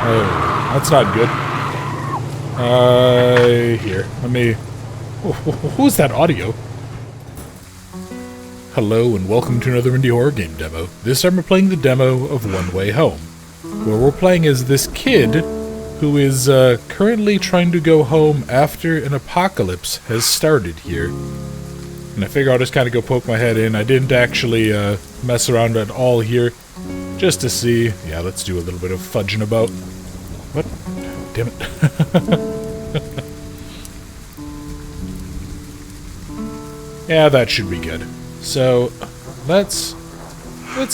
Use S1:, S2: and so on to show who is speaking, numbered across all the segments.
S1: Oh, that's not good. Here. Let me... Who's that audio? Hello and welcome to another indie horror game demo. This time we're playing the demo of One Way Home, where we're playing as this kid who is currently trying to go home after an apocalypse has started here. And I figure I'll just kind of go poke my head in. I didn't actually mess around at all here, just to see. Yeah, let's do a little bit of fudging about. What? Damn it. Yeah, that should be good. So, let's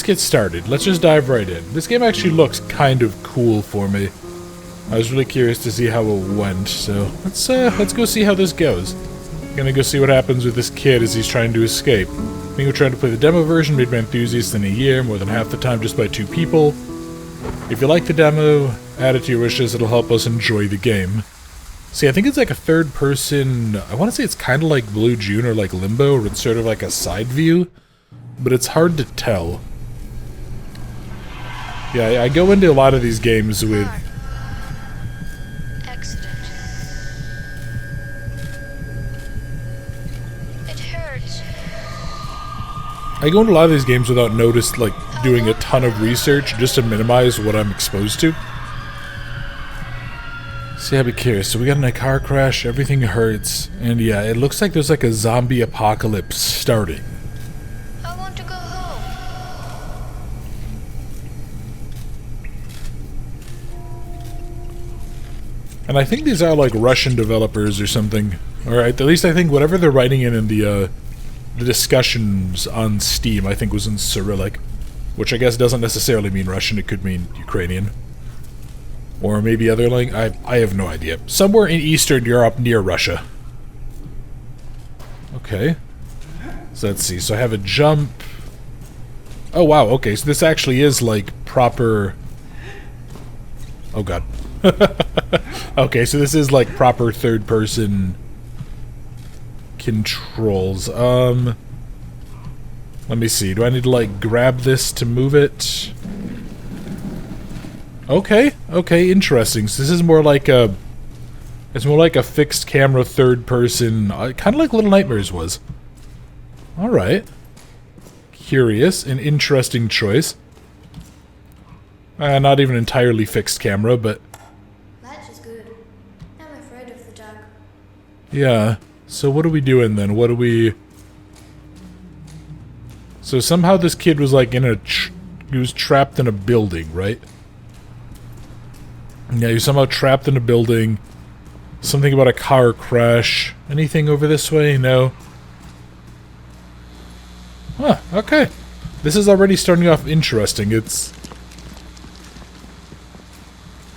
S1: get started. Let's just dive right in. This game actually looks kind of cool for me. I was really curious to see how it went, so let's go see how this goes. Gonna go see what happens with this kid as he's trying to escape. I think we're trying to play the demo version made by enthusiasts in a year, more than half the time just by 2 people. If you like the demo, add it to your wishes, it'll help us enjoy the game. See, I think it's like a third person, I want to say it's kind of like Blue June or like Limbo, or it's sort of like a side view, but it's hard to tell. Yeah, I go into a lot of these games with...
S2: Accident. It hurts.
S1: I go into a lot of these games without doing a ton of research, just to minimize what I'm exposed to. See, I'd be curious. So we got in a car crash, everything hurts, and yeah, it looks like there's like a zombie apocalypse starting.
S2: I want to go home.
S1: And I think these are like Russian developers or something. Alright, at least I think whatever they're writing in the discussions on Steam, I think was in Cyrillic. Which I guess doesn't necessarily mean Russian, it could mean Ukrainian. Or maybe other language. I have no idea. Somewhere in Eastern Europe near Russia. Okay. So let's see. So I have a jump. Oh wow, okay. So this actually is like proper... Oh god. Okay, so this is like proper third person controls. Let me see. Do I need to like grab this to move it? Okay, interesting. So this is more like a... It's more like a fixed camera third person, kind of like Little Nightmares was. Alright. Curious, an interesting choice. Not even entirely fixed camera, but...
S2: Latch is good. I'm afraid of the dark.
S1: Yeah, so what are we doing then? What are we... So somehow this kid was like in a... he was trapped in a building, right? Yeah, you're somehow trapped in a building. Something about a car crash. Anything over this way? No. Huh, okay. This is already starting off interesting. It's...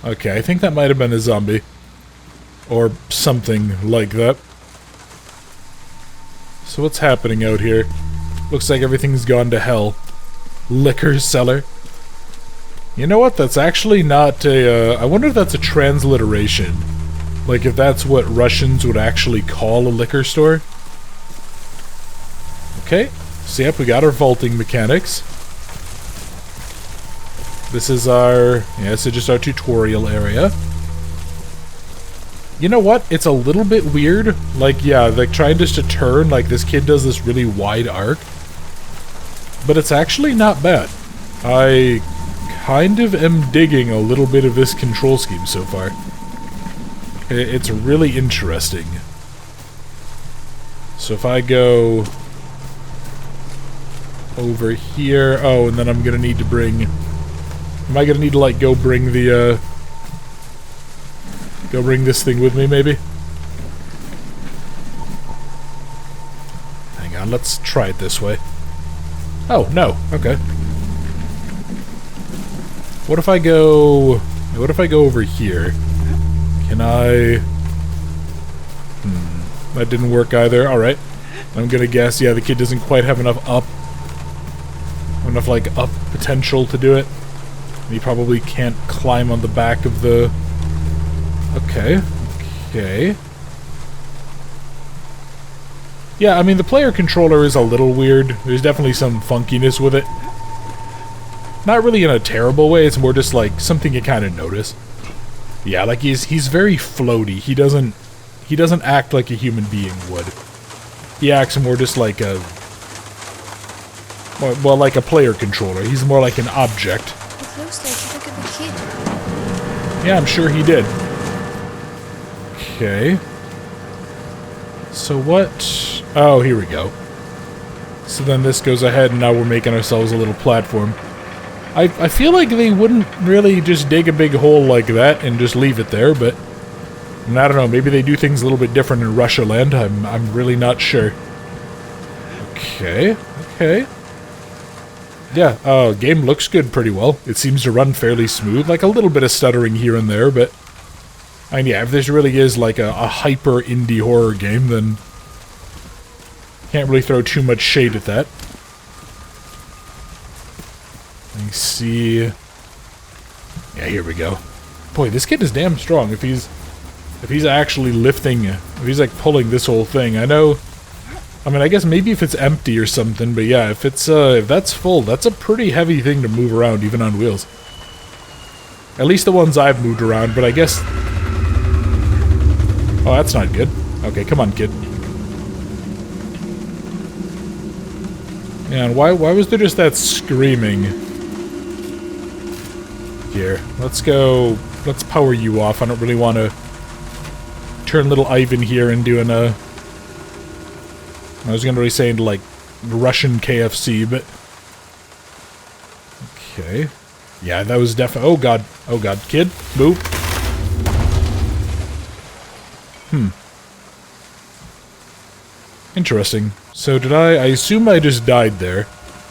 S1: Okay, I think that might have been a zombie. Or something like that. So what's happening out here? Looks like everything's gone to hell. Liquor cellar. You know what? That's actually not a, I wonder if that's a transliteration. Like, if that's what Russians would actually call a liquor store. Okay. So, yep, we got our vaulting mechanics. This is our, yeah, so just our tutorial area. You know what? It's a little bit weird. Like, yeah, like, trying just to turn, like, this kid does this really wide arc. But it's actually not bad. I kind of am digging a little bit of this control scheme so far. It's really interesting. So if I go over here... Oh, and then I'm gonna need to bring... Am I gonna need to, like, go bring the, go bring this thing with me, maybe? Hang on, let's try it this way. Oh, no. Okay. What if I go... What if I go over here? Can I... That didn't work either. Alright. I'm gonna guess, yeah, the kid doesn't quite have enough like, up potential to do it. He probably can't climb on the back of the... Okay. Okay. Yeah, I mean, the player controller is a little weird. There's definitely some funkiness with it. Not really in a terrible way, it's more just like something you kind of notice. Yeah, like he's very floaty. He doesn't act like a human being would. He acts more just like a well, like a player controller. He's more like an object.
S2: It looks like he took a big kid.
S1: Yeah, I'm sure he did. Okay. So what? Oh, here we go. So then this goes ahead, and now we're making ourselves a little platform. I feel like they wouldn't really just dig a big hole like that and just leave it there, but I don't know, maybe they do things a little bit different in Russia land. I'm really not sure. Okay, okay. Yeah, game looks good pretty well. It seems to run fairly smooth, like a little bit of stuttering here and there, but I mean, yeah, if this really is like a hyper indie horror game, then can't really throw too much shade at that. Let me see. Yeah, here we go. Boy, this kid is damn strong. If he's actually lifting, if he's like pulling this whole thing, I know. I mean, I guess maybe if it's empty or something, but yeah, if that's full, that's a pretty heavy thing to move around, even on wheels. At least the ones I've moved around, but I guess. Oh, that's not good. Okay, come on, kid. Yeah, and why was there just that screaming? Here, let's go. Let's power you off. I don't really want to turn little Ivan here and doing a. I was gonna really say into like Russian KFC, but okay. Yeah, that was definitely. Oh god, kid, move. Interesting. So did I assume I just died there.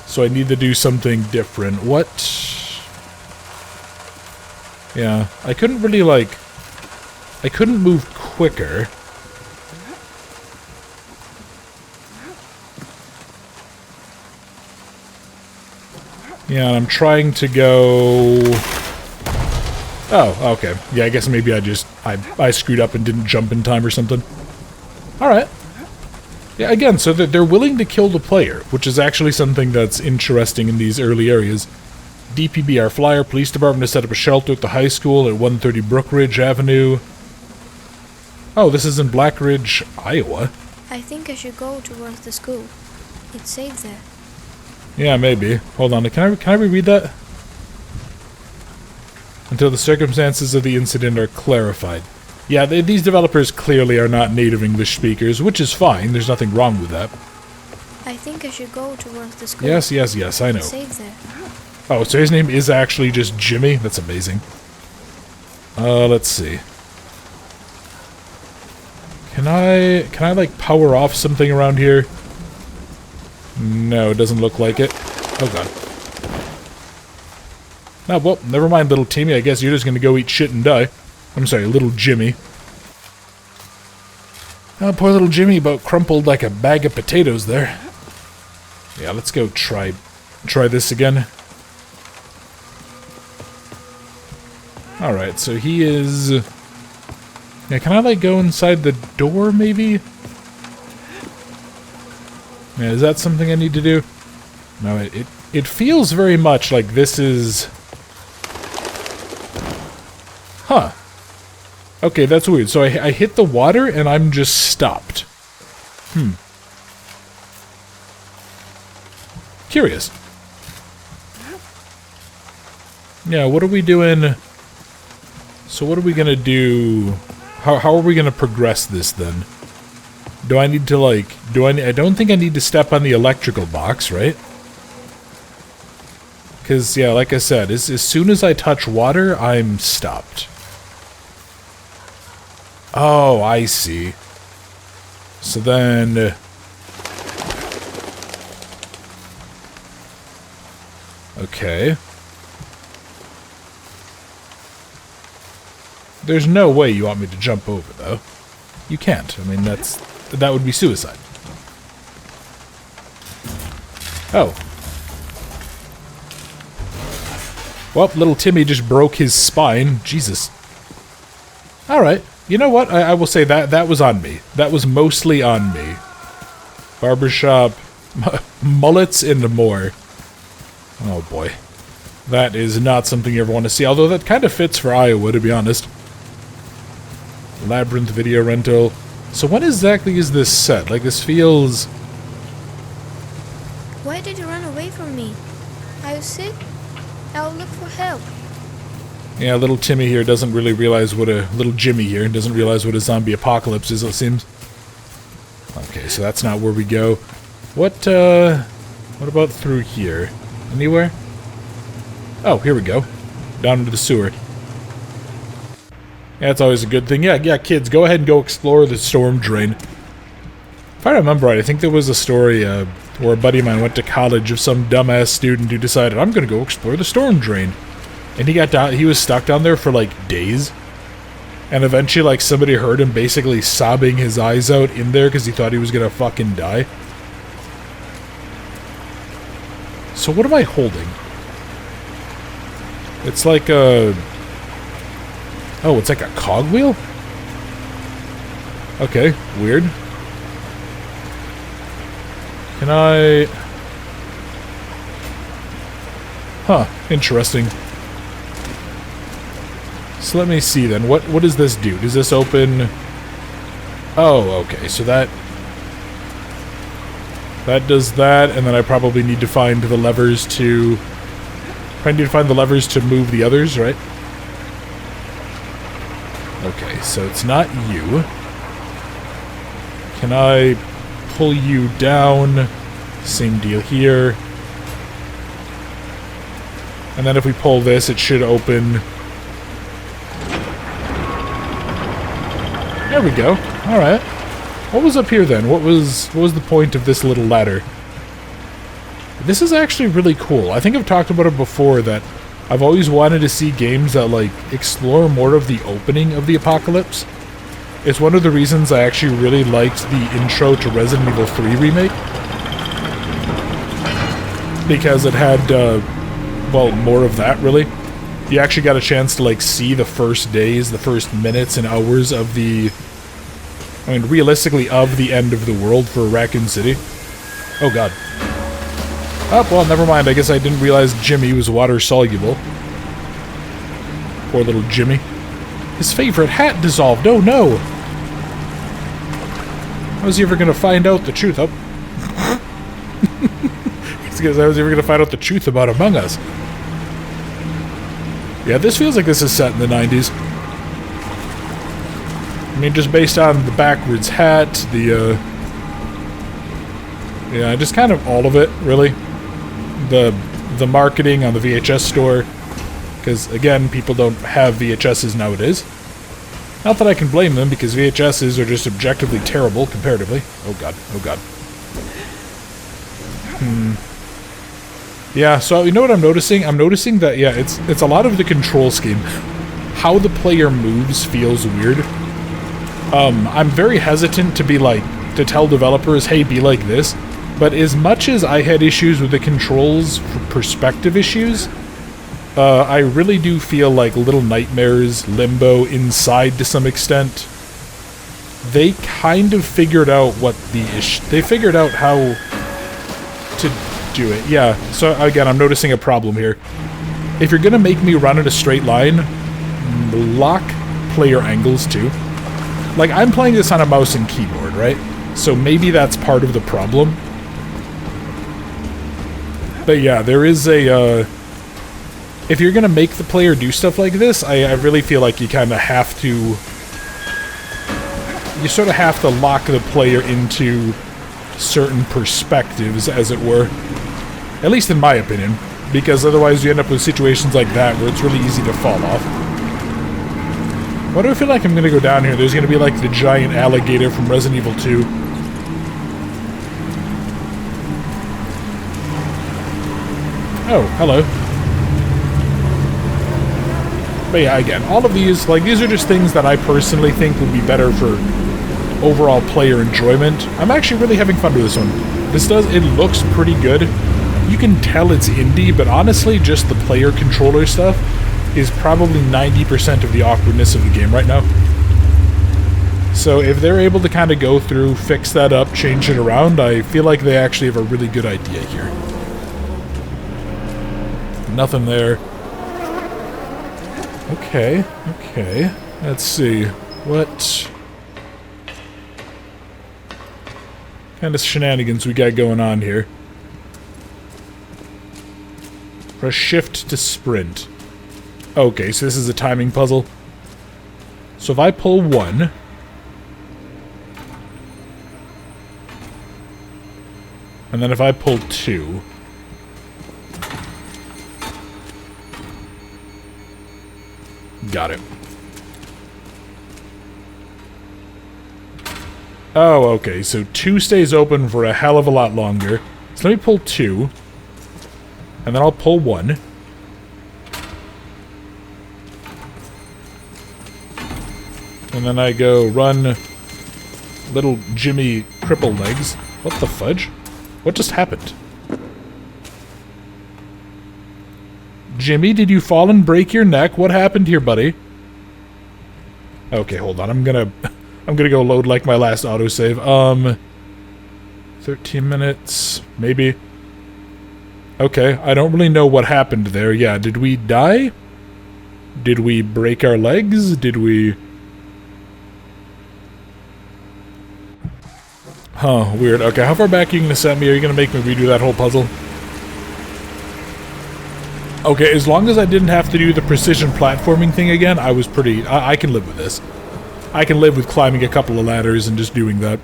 S1: So I need to do something different. What? Yeah, I couldn't really like... I couldn't move quicker. Yeah, and I'm trying to go... Oh, okay. Yeah, I guess maybe I screwed up and didn't jump in time or something. Alright. Yeah, again, so that they're willing to kill the player, which is actually something that's interesting in these early areas. DPB, our flyer, police department has set up a shelter at the high school at 130 Brookridge Avenue. Oh, this is in Black Ridge, Iowa.
S2: I think I should go towards the school. It's safe there.
S1: Yeah, maybe. Hold on, can I reread that? Until the circumstances of the incident are clarified. Yeah, these developers clearly are not native English speakers, which is fine. There's nothing wrong with that.
S2: I think I should go towards the school.
S1: Yes, I know.
S2: It's safe there.
S1: Oh, so his name is actually just Jimmy? That's amazing. Let's see. Can I like power off something around here? No, it doesn't look like it. Oh god. Oh, well, never mind, little Timmy. I guess you're just gonna go eat shit and die. I'm sorry, little Jimmy. Oh, poor little Jimmy about crumpled like a bag of potatoes there. Yeah, let's go try this again. Alright, so he is... Yeah, can I, like, go inside the door, maybe? Yeah, is that something I need to do? No, it feels very much like this is... Huh. Okay, that's weird. So I hit the water, and I'm just stopped. Curious. Yeah, what are we doing... So what are we gonna do? How are we gonna progress this then? Do I need to like... I don't think I need to step on the electrical box, right? Because, yeah, like I said, as soon as I touch water, I'm stopped. Oh, I see. So then... Okay. There's no way you want me to jump over, though. You can't. I mean, that would be suicide. Oh. Well, little Timmy just broke his spine. Jesus. Alright. You know what? I will say that was on me. That was mostly on me. Barbershop, mullets, and more. Oh, boy. That is not something you ever want to see, although that kind of fits for Iowa, to be honest. Labyrinth video rental. So when exactly is this set? Like, this feels...
S2: Why did you run away from me? Are you sick? I'll look for help.
S1: Yeah, little Timmy here doesn't really realize what a... Little Jimmy here doesn't realize what a zombie apocalypse is, it seems. Okay, so that's not where we go. What about through here? Anywhere? Oh, here we go. Down into the sewer. Yeah, that's always a good thing. Yeah, kids, go ahead and go explore the storm drain. If I remember right, I think there was a story where a buddy of mine went to college of some dumbass student who decided, I'm gonna go explore the storm drain. And he was stuck down there for, like, days. And eventually, like, somebody heard him basically sobbing his eyes out in there because he thought he was gonna fucking die. So what am I holding? It's like a... Oh, it's like a cogwheel? Okay, weird. Can I... Huh, interesting. So let me see then. What does this do? Does this open... Oh, okay, so that does that, and then I probably need to find the levers to... I need to find the levers to move the others, right? Okay, so it's not you. Can I pull you down? Same deal here. And then if we pull this, it should open... There we go. Alright. What was up here then? What was the point of this little ladder? This is actually really cool. I think I've talked about it before that I've always wanted to see games that, like, explore more of the opening of the apocalypse. It's one of the reasons I actually really liked the intro to Resident Evil 3 Remake. Because it had, well, more of that, really. You actually got a chance to, like, see the first days, the first minutes and hours of the... I mean, realistically, of the end of the world for Raccoon City. Oh, God. Oh, well, never mind. I guess I didn't realize Jimmy was water-soluble. Poor little Jimmy. His favorite hat dissolved. Oh, no! How's he ever gonna find out the truth? Oh. Because I was ever gonna find out the truth about Among Us. Yeah, this feels like this is set in the 90s. I mean, just based on the backwards hat, the, yeah, just kind of all of it, really. The marketing on the VHS store, because, again, people don't have VHSs nowadays. Not that I can blame them, because VHSs are just objectively terrible, comparatively. Oh god, oh god. Yeah, so you know what I'm noticing? I'm noticing that, yeah, it's a lot of the control scheme. How the player moves feels weird. I'm very hesitant to be like, to tell developers, hey, be like this. But as much as I had issues with the controls for perspective issues, I really do feel like Little Nightmares, Limbo, Inside to some extent, they kind of figured out what the issue... They figured out how to do it. Yeah, so again, I'm noticing a problem here. If you're gonna make me run in a straight line, lock player angles too. Like, I'm playing this on a mouse and keyboard, right? So maybe that's part of the problem. But yeah, there is a, if you're gonna make the player do stuff like this, I really feel like you kind of have to... You sort of have to lock the player into certain perspectives, as it were. At least in my opinion. Because otherwise you end up with situations like that where it's really easy to fall off. Why do I feel like I'm gonna go down here? There's gonna be like the giant alligator from Resident Evil 2. Oh, hello. But yeah, again, all of these, like, these are just things that I personally think would be better for overall player enjoyment. I'm actually really having fun with this one. It looks pretty good. You can tell it's indie, but honestly, just the player controller stuff is probably 90% of the awkwardness of the game right now. So if they're able to kind of go through, fix that up, change it around, I feel like they actually have a really good idea here. Nothing there. Okay, okay. Let's see. What kind of shenanigans we got going on here? Press shift to sprint. Okay, so this is a timing puzzle. So if I pull 1... and then if I pull 2... got it. Oh, okay, so 2 stays open for a hell of a lot longer. So let me pull 2. And then I'll pull 1. And then I go run little Jimmy cripple legs. What the fudge? What just happened? Jimmy, did you fall and break your neck? What happened here, buddy? Okay, hold on. I'm gonna go load like my last autosave. 13 minutes, maybe. Okay, I don't really know what happened there. Yeah, did we die? Did we break our legs? Did we... Huh, weird. Okay, how far back are you gonna set me? Are you gonna make me redo that whole puzzle? Okay, as long as I didn't have to do the precision platforming thing again, I was pretty... I can live with this. I can live with climbing a couple of ladders and just doing that.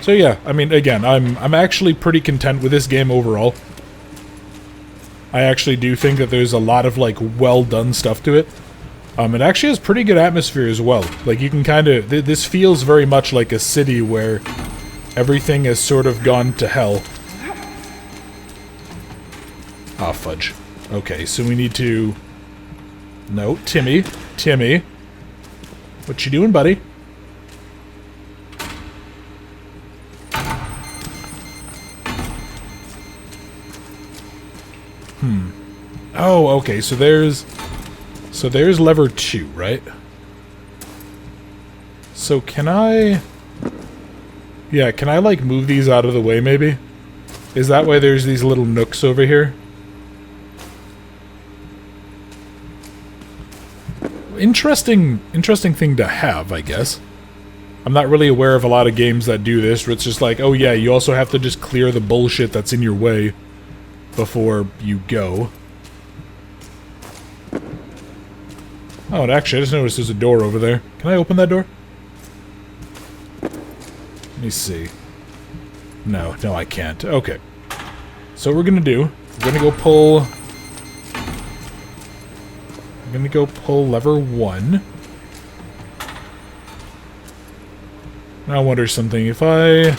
S1: So yeah, I mean, again, I'm actually pretty content with this game overall. I actually do think that there's a lot of, like, well-done stuff to it. It actually has pretty good atmosphere as well. Like, you can kind of... This feels very much like a city where everything has sort of gone to hell. Ah, fudge. Okay, so we need to... No, Timmy. Timmy. What you doing, buddy? Oh, okay, so there's lever 2, right? So can I... Yeah, can I, like, move these out of the way, maybe? Is that why there's these little nooks over here? Interesting thing to have, I guess. I'm not really aware of a lot of games that do this, where it's just like, oh yeah, you also have to just clear the bullshit that's in your way before you go. Oh, and actually, I just noticed there's a door over there. Can I open that door? Let me see. No, I can't. Okay. So what we're gonna do, we're gonna go pull... I'm gonna go pull lever 1. Now I wonder something. If I...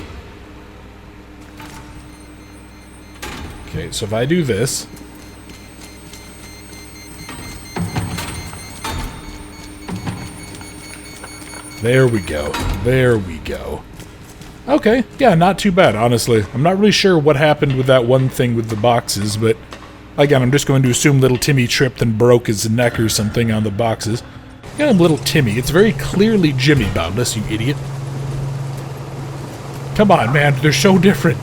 S1: Okay, so if I do this... There we go. There we go. Okay, yeah, not too bad, honestly. I'm not really sure what happened with that one thing with the boxes, but... Again, I'm just going to assume little Timmy tripped and broke his neck or something on the boxes. Yeah, little Timmy. It's very clearly Jimmy, Boundless, you idiot. Come on, man. They're so different.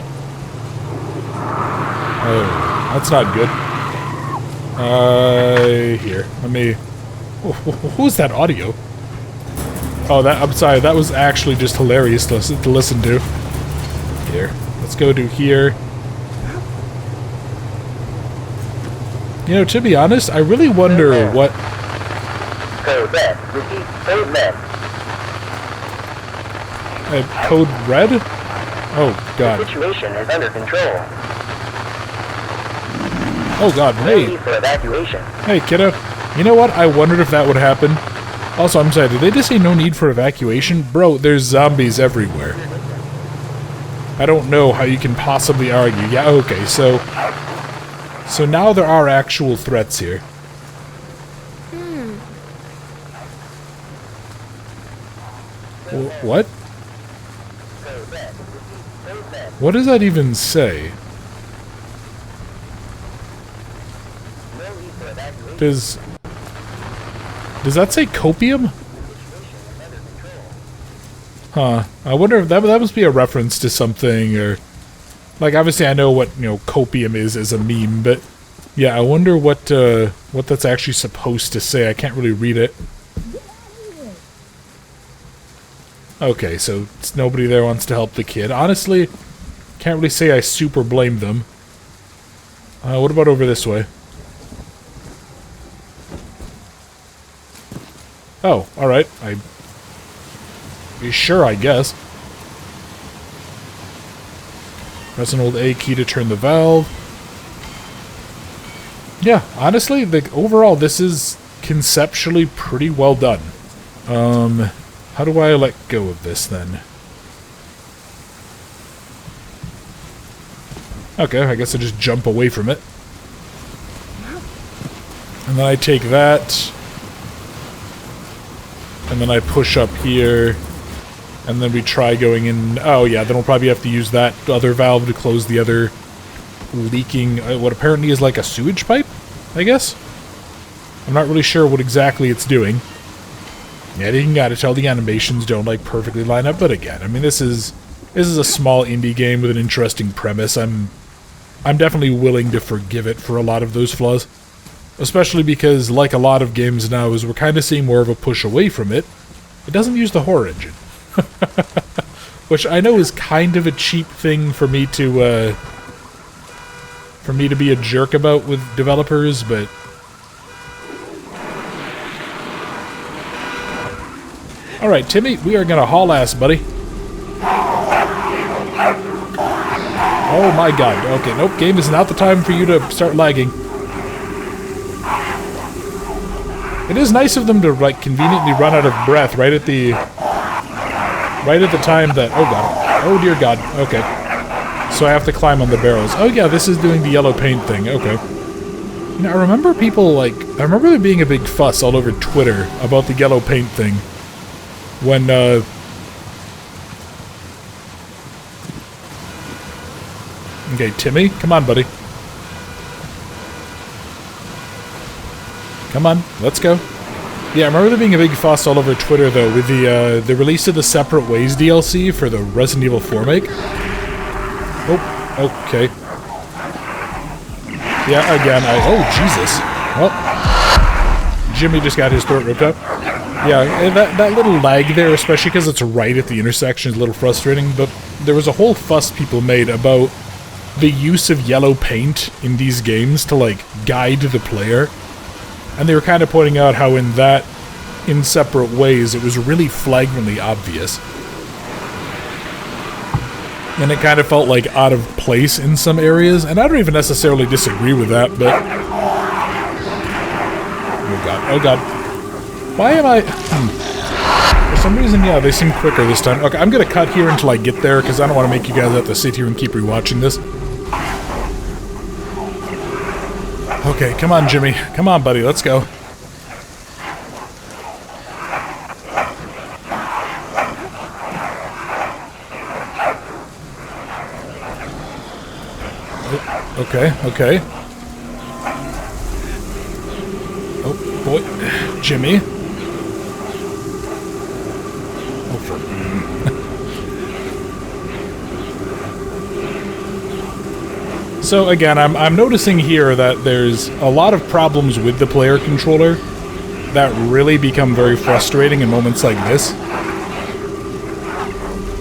S1: Oh, that's not good. Here. Let me... Who's that audio? Oh, I'm sorry. That was actually just hilarious to listen to. Here. Let's go to here. You know, to be honest, I really wonder what...
S3: Code red. Repeat, code red.
S1: Code red? Oh, God.
S3: The situation is under control.
S1: Oh, God,
S3: No
S1: hey.
S3: need for evacuation.
S1: Hey, kiddo. You know what? I wondered if that would happen. Also, I'm sorry, did they just say no need for evacuation? Bro, there's zombies everywhere. I don't know how you can possibly argue. Yeah, okay, so... So now there are actual threats here. What? What does that even say? Does that say copium? Huh. I wonder if that must be a reference to something, or... Like, obviously I know what, copium is as a meme, but yeah, I wonder what that's actually supposed to say. I can't really read it. Okay, so nobody there wants to help the kid. Honestly, can't really say I super blame them. What about over this way? Oh, alright. Sure, I guess. Press an old A key to turn the valve. Yeah, honestly, overall, this is conceptually pretty well done. How do I let go of this, then? Okay, I guess I just jump away from it. And then I take that. And then I push up here. And then we try going in... Oh, yeah, then we'll probably have to use that other valve to close the other leaking... what apparently is like a sewage pipe, I guess? I'm not really sure what exactly it's doing. Yeah, you gotta tell the animations don't, like, perfectly line up. But again, I mean, this is a small indie game with an interesting premise. I'm definitely willing to forgive it for a lot of those flaws. Especially because, like a lot of games now, as we're kind of seeing more of a push away from it, it doesn't use the horror engine. Which I know is kind of a cheap thing for me to be a jerk about with developers, but... Alright, Timmy, we are gonna haul ass, buddy. Oh my god. Okay, nope, game is not the time for you to start lagging. It is nice of them to, like, conveniently run out of breath right at the time that... Oh god. Oh dear god. Okay. So I have to climb on the barrels. Oh yeah, this is doing the yellow paint thing. Okay. You know, I remember people, like... I remember there being a big fuss all over Twitter about the yellow paint thing. When, Okay, Timmy, come on, buddy. Come on, let's go. Yeah, I remember there being a big fuss all over Twitter, though, with the release of the Separate Ways DLC for the Resident Evil 4 make. Oh, okay. Yeah, again, oh, Jesus. Well, Jimmy just got his throat ripped up. Yeah, and that little lag there, especially because it's right at the intersection, is a little frustrating, but there was a whole fuss people made about the use of yellow paint in these games to, like, guide the player. And they were kind of pointing out how in Separate Ways, it was really flagrantly obvious. And it kind of felt, like, out of place in some areas, and I don't even necessarily disagree with that, but... Oh god. Why am I... For some reason, yeah, they seem quicker this time. Okay, I'm gonna cut here until I get there, because I don't want to make you guys have to sit here and keep rewatching this. Okay, come on, Jimmy. Come on, buddy, let's go. Okay. Oh, boy. Jimmy. Oh, for... So again, I'm noticing here that there's a lot of problems with the player controller that really become very frustrating in moments like this.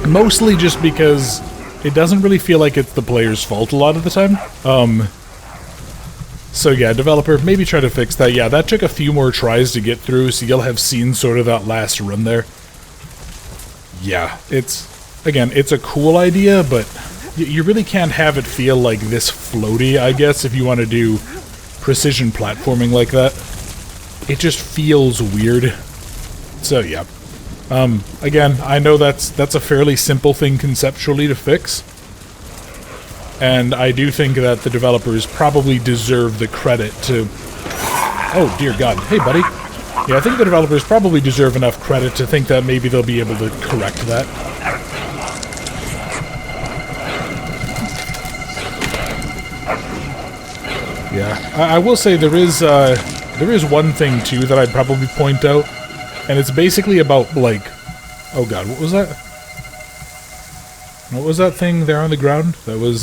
S1: Mostly just because it doesn't really feel like it's the player's fault a lot of the time. So yeah, developer, maybe try to fix that. Yeah, that took a few more tries to get through, so you'll have seen sort of that last run there. Yeah, it's a cool idea, but you really can't have it feel like this floaty, I guess, if you want to do precision platforming like that. It just feels weird. So yeah. Again, I know that's a fairly simple thing conceptually to fix. And I do think that the developers probably deserve the credit to... Oh, dear God. Hey, buddy. Yeah, I think the developers probably deserve enough credit to think that maybe they'll be able to correct that. Yeah, I will say there is one thing, too, that I'd probably point out. And it's basically about, like... Oh, God, what was that? What was that thing there on the ground? That was,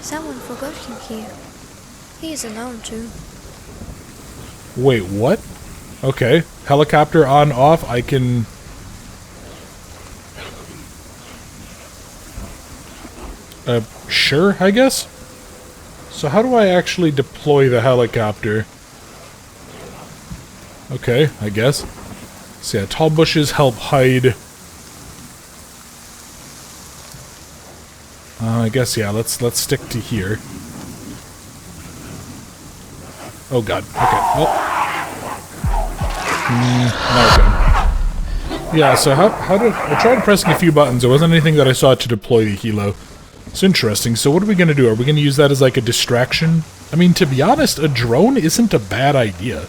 S2: Someone forgot him here. He is alone too.
S1: Wait, what? Okay. Helicopter on, off. I can... Sure, I guess? So how do I actually deploy the helicopter? Okay, I guess. So yeah, tall bushes help hide. I guess, yeah, let's stick to here. Oh god, okay, well. Now we're good. Yeah, so how did... I tried pressing a few buttons, there wasn't anything that I saw to deploy the helo. It's interesting, so what are we gonna do? Are we gonna use that as like a distraction? I mean, to be honest, a drone isn't a bad idea.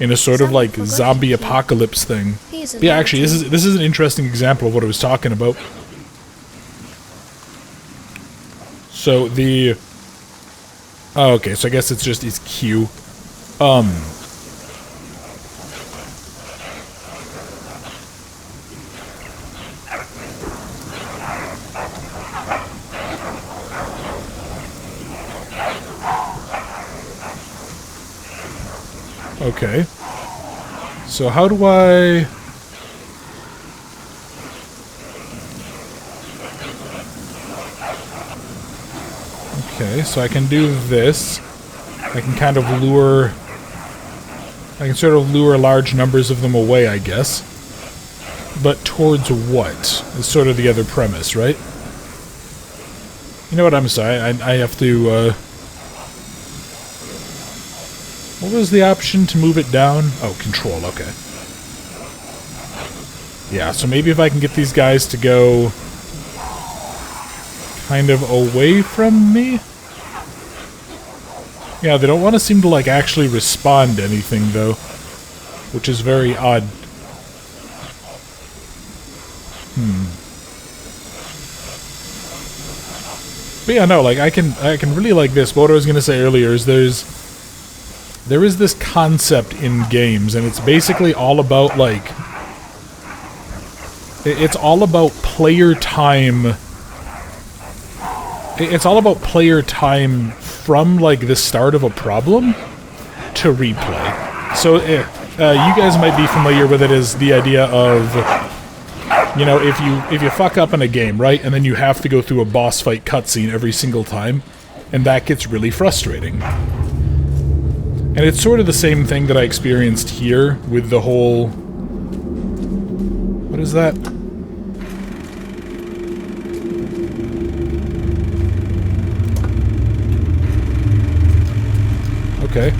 S1: In a sort of like zombie apocalypse thing. But yeah, actually, this is an interesting example of what I was talking about. So the... Oh, okay, so I guess it's just his Q. Okay. So how do I... Okay, so I can do this. I can kind of lure... I can sort of lure large numbers of them away, I guess. But towards what? Is sort of the other premise, right? You know what, I'm sorry, I have to, What was the option to move it down? Oh, control, okay. Yeah, so maybe if I can get these guys to go... kind of away from me? Yeah, they don't want to seem to, like, actually respond to anything, though. Which is very odd. But yeah, no, like, I can really like this. But what I was gonna say earlier is there is this concept in games, and it's basically all about, like... It's all about player time... It's all about player time from, like, the start of a problem to replay. So, you guys might be familiar with it as the idea of, you know, if you fuck up in a game, right, and then you have to go through a boss fight cutscene every single time, and that gets really frustrating. And it's sort of the same thing that I experienced here with the whole... What is that? Okay.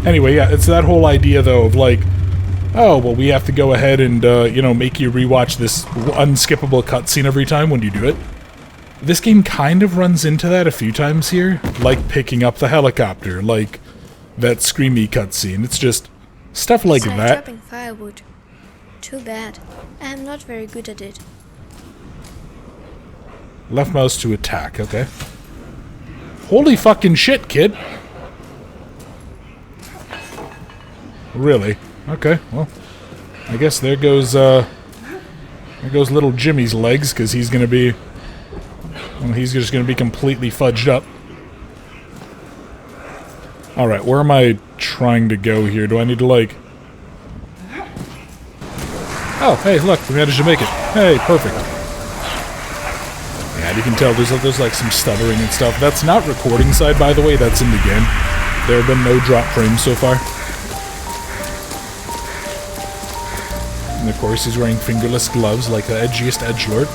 S1: Anyway, yeah, it's that whole idea, though, of like, oh, well, we have to go ahead and, you know, make you rewatch this unskippable cutscene every time when you do it. This game kind of runs into that a few times here, like picking up the helicopter, like that screamy cutscene. It's just stuff like that.
S2: Dropping firewood. Too bad. I am not very good at it.
S1: Left mouse to attack, okay. Holy fucking shit, kid! Really? Okay, well, I guess there goes little Jimmy's legs, because he's gonna be... Well, he's just gonna be completely fudged up. Alright, where am I trying to go here? Do I need to, like... Oh, hey, look, we managed to make it. Hey, perfect. Yeah, you can tell there's like some stuttering and stuff. That's not recording side, by the way, that's in the game. There have been no drop frames so far. And of course he's wearing fingerless gloves like the edgiest edgelord.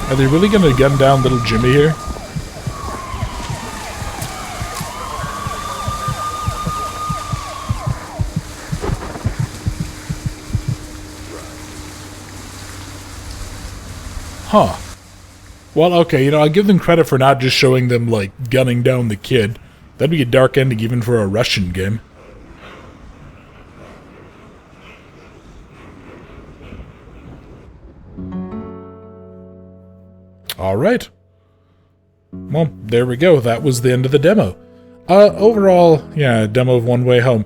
S1: Are they really gonna gun down little Jimmy here? Huh. Well, okay, you know, I'll give them credit for not just showing them, like, gunning down the kid. That'd be a dark ending even for a Russian game. Alright. Well, there we go. That was the end of the demo. Overall, yeah, demo of One Way Home.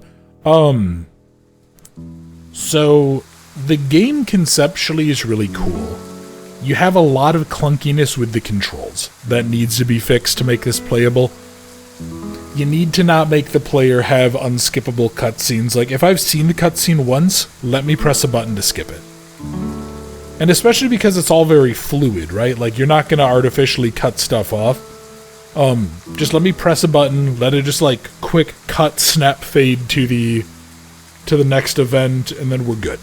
S1: So, the game conceptually is really cool. You have a lot of clunkiness with the controls that needs to be fixed to make this playable. You need to not make the player have unskippable cutscenes. Like, if I've seen the cutscene once, let me press a button to skip it. And especially because it's all very fluid, right? Like, you're not going to artificially cut stuff off. Just let me press a button, let it just, like, quick cut, snap, fade to the next event, and then we're good.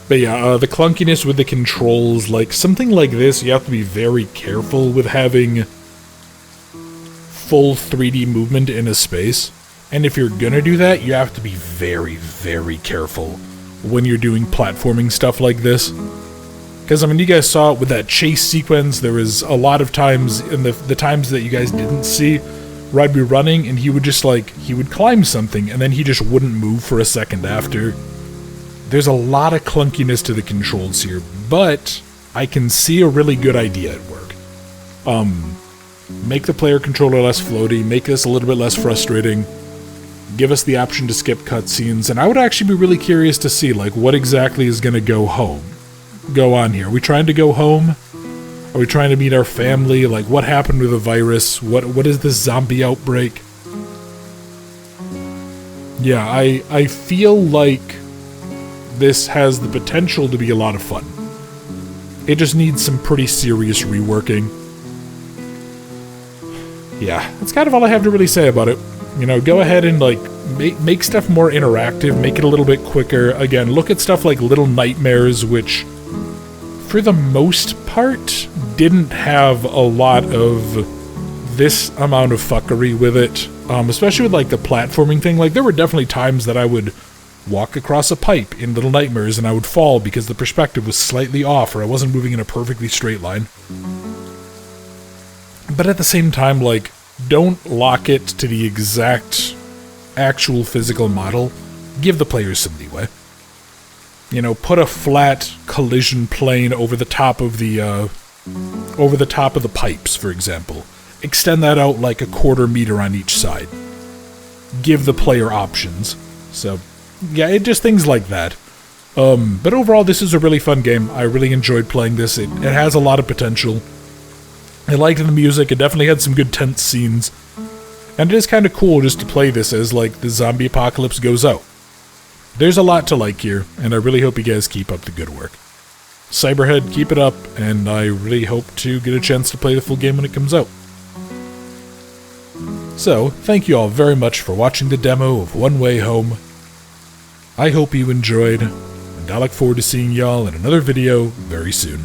S1: But yeah, the clunkiness with the controls, like, something like this, you have to be very careful with having full 3D movement in a space. And if you're gonna do that, you have to be very, very careful when you're doing platforming stuff like this. Because, I mean, you guys saw it with that chase sequence. There was a lot of times, in the times that you guys didn't see, where I'd be running, and he would just, like, he would climb something, and then he just wouldn't move for a second after. There's a lot of clunkiness to the controls here, but I can see a really good idea at work. Make the player controller less floaty, make this a little bit less frustrating, give us the option to skip cutscenes, and I would actually be really curious to see, like, what exactly is going to go on here. Are we trying to go home? Are we trying to meet our family? Like, what happened with the virus? What is this zombie outbreak? Yeah, I feel like this has the potential to be a lot of fun. It just needs some pretty serious reworking. Yeah, that's kind of all I have to really say about it. You know, go ahead and, like, make stuff more interactive, make it a little bit quicker. Again, look at stuff like Little Nightmares, which, for the most part, didn't have a lot of this amount of fuckery with it. Especially with, like, the platforming thing. Like, there were definitely times that I would walk across a pipe in Little Nightmares and I would fall because the perspective was slightly off or I wasn't moving in a perfectly straight line. But at the same time, like, don't lock it to the exact actual physical model. Give the players some leeway. You know, put a flat collision plane over the top of the pipes, for example. Extend that out like a 1/4 meter on each side. Give the player options. So, yeah, it just things like that. But overall, this is a really fun game. I really enjoyed playing this. It has a lot of potential. I liked the music. It definitely had some good tense scenes. And it is kind of cool just to play this as, like, the zombie apocalypse goes out. There's a lot to like here, and I really hope you guys keep up the good work. Cyberhead, keep it up, and I really hope to get a chance to play the full game when it comes out. So, thank you all very much for watching the demo of One Way Home. I hope you enjoyed, and I look forward to seeing y'all in another video very soon.